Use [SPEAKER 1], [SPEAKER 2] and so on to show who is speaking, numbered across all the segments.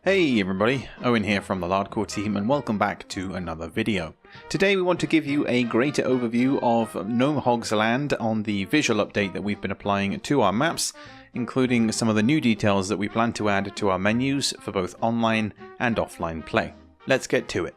[SPEAKER 1] Hey everybody, Owen here from the Lardcore team and welcome back to another video. Today we want to give you a greater overview of Gnome Hogs land on the visual update that we've been applying to our maps, including some of the new details that we plan to add to our menus for both online and offline play. Let's get to it.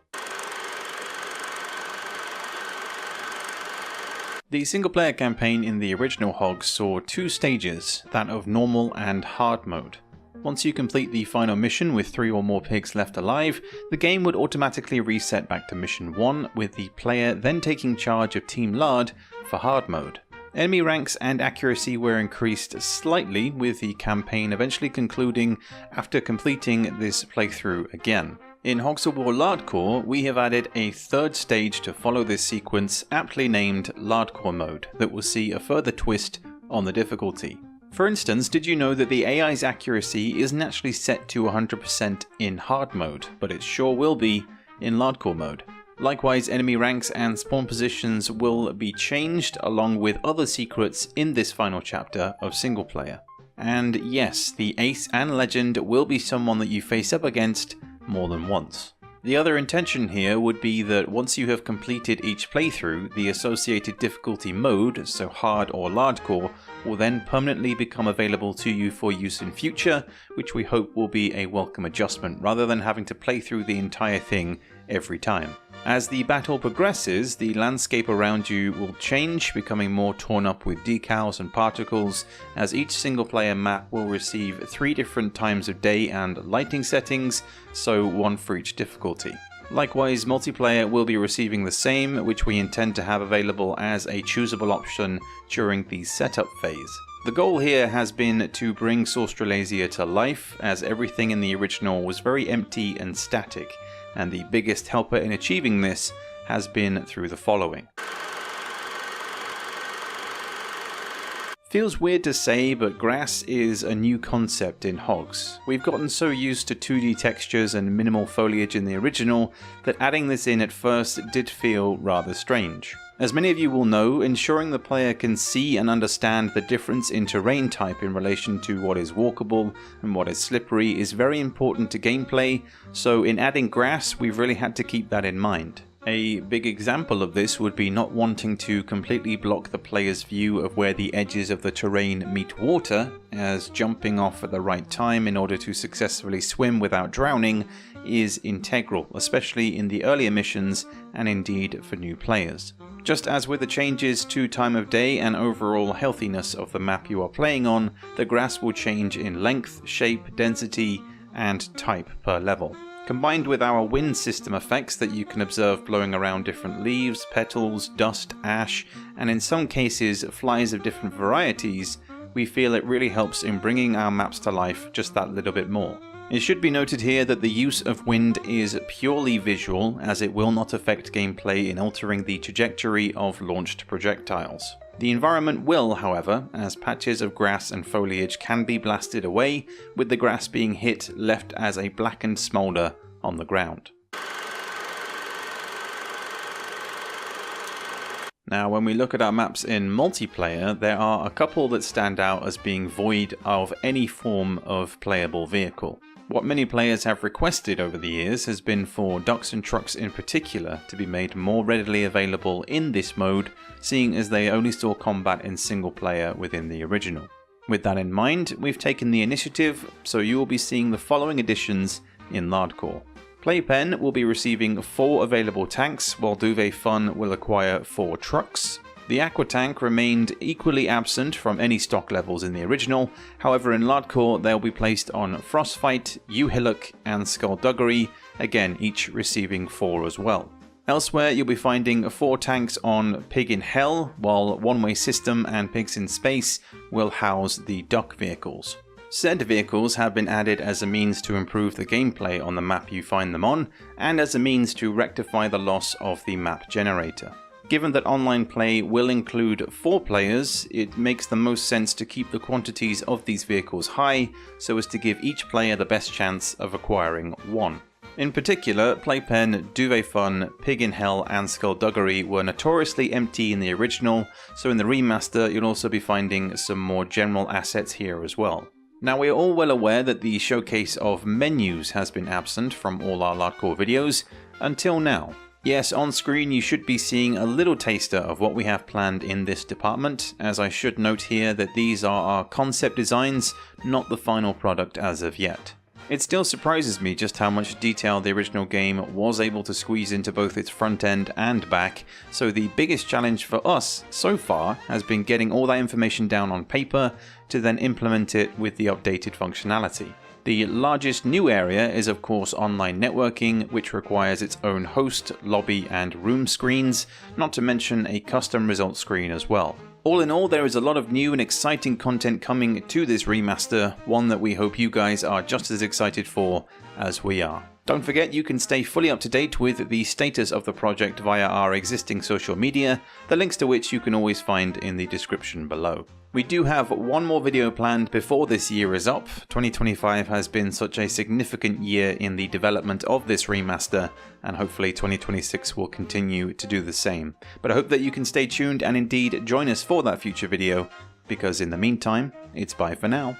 [SPEAKER 1] The single player campaign in the original Hogs saw two stages, that of normal and hard mode. Once you complete the final mission with 3 or more pigs left alive, the game would automatically reset back to mission 1, with the player then taking charge of Team Lard for hard mode. Enemy ranks and accuracy were increased slightly, with the campaign eventually concluding after completing this playthrough again. In Hogs of War Lardcore, we have added a third stage to follow this sequence, aptly named Lardcore mode, that will see a further twist on the difficulty. For instance, did you know that the AI's accuracy isn't actually set to 100% in hard mode, but it sure will be in Lardcore mode. Likewise, enemy ranks and spawn positions will be changed along with other secrets in this final chapter of single player. And yes, the Ace and Legend will be someone that you face up against more than once. The other intention here would be that once you have completed each playthrough, the associated difficulty mode, so hard or Lardcore, will then permanently become available to you for use in future, which we hope will be a welcome adjustment rather than having to play through the entire thing every time. As the battle progresses, the landscape around you will change, becoming more torn up with decals and particles, as each single player map will receive 3 different times of day and lighting settings, so one for each difficulty. Likewise, multiplayer will be receiving the same, which we intend to have available as a choosable option during the setup phase. The goal here has been to bring Sorstrelasia to life, as everything in the original was very empty and static, and the biggest helper in achieving this has been through the following. Feels weird to say, but grass is a new concept in Hogs. We've gotten so used to 2D textures and minimal foliage in the original that adding this in at first did feel rather strange. As many of you will know, ensuring the player can see and understand the difference in terrain type in relation to what is walkable and what is slippery is very important to gameplay, so in adding grass we've really had to keep that in mind. A big example of this would be not wanting to completely block the player's view of where the edges of the terrain meet water, as jumping off at the right time in order to successfully swim without drowning is integral, especially in the earlier missions and indeed for new players. Just as with the changes to time of day and overall healthiness of the map you are playing on, the grass will change in length, shape, density, and type per level. Combined with our wind system effects that you can observe blowing around different leaves, petals, dust, ash, and in some cases flies of different varieties, we feel it really helps in bringing our maps to life just that little bit more. It should be noted here that the use of wind is purely visual, as it will not affect gameplay in altering the trajectory of launched projectiles. The environment will, however, as patches of grass and foliage can be blasted away, with the grass being hit left as a blackened smoulder on the ground. Now, when we look at our maps in multiplayer, there are a couple that stand out as being void of any form of playable vehicle. What many players have requested over the years has been for ducks and trucks in particular to be made more readily available in this mode, seeing as they only saw combat in single player within the original. With that in mind, we've taken the initiative, so you will be seeing the following additions in Lardcore. Playpen will be receiving 4 available tanks, while Duvet Fun will acquire 4 trucks. The Aqua Tank remained equally absent from any stock levels in the original, however in Lardcore they'll be placed on Frostfight, U-Hillock and Skullduggery, again each receiving 4 as well. Elsewhere you'll be finding 4 tanks on Pig in Hell, while One Way System and Pigs in Space will house the duck vehicles. Said vehicles have been added as a means to improve the gameplay on the map you find them on, and as a means to rectify the loss of the map generator. Given that online play will include 4 players, it makes the most sense to keep the quantities of these vehicles high, so as to give each player the best chance of acquiring 1. In particular, Playpen, Duvet Fun, Pig in Hell and Skullduggery were notoriously empty in the original, so in the remaster you'll also be finding some more general assets here as well. Now, we're all well aware that the showcase of menus has been absent from all our Lardcore videos until now. Yes, on screen you should be seeing a little taster of what we have planned in this department, as I should note here that these are our concept designs, not the final product as of yet. It still surprises me just how much detail the original game was able to squeeze into both its front end and back, so the biggest challenge for us so far has been getting all that information down on paper to then implement it with the updated functionality. The largest new area is of course online networking, which requires its own host, lobby and room screens, not to mention a custom results screen as well. All in all, there is a lot of new and exciting content coming to this remaster, one that we hope you guys are just as excited for as we are. Don't forget you can stay fully up to date with the status of the project via our existing social media, the links to which you can always find in the description below. We do have one more video planned before this year is up. 2025 has been such a significant year in the development of this remaster, and hopefully 2026 will continue to do the same. But I hope that you can stay tuned and indeed join us for that future video, because in the meantime, it's bye for now.